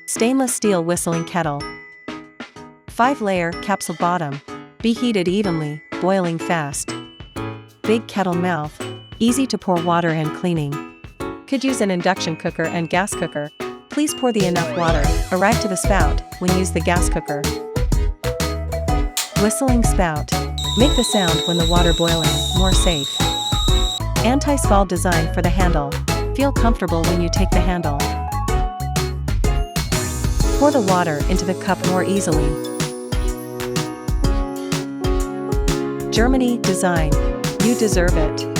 Stainless steel whistling kettle. 5-layer capsule bottom. Be heated evenly, boiling fast. Big kettle mouth. Easy to pour water and cleaning. Could use an induction cooker and gas cooker. Please pour the enough water, arrive to the spout, when use the gas cooker. Whistling spout. Make the sound when the water boiling, more safe. Anti-scald design for the handle. Feel comfortable when you take the handle. Pour the water into the cup more easily. Germany design. You deserve it.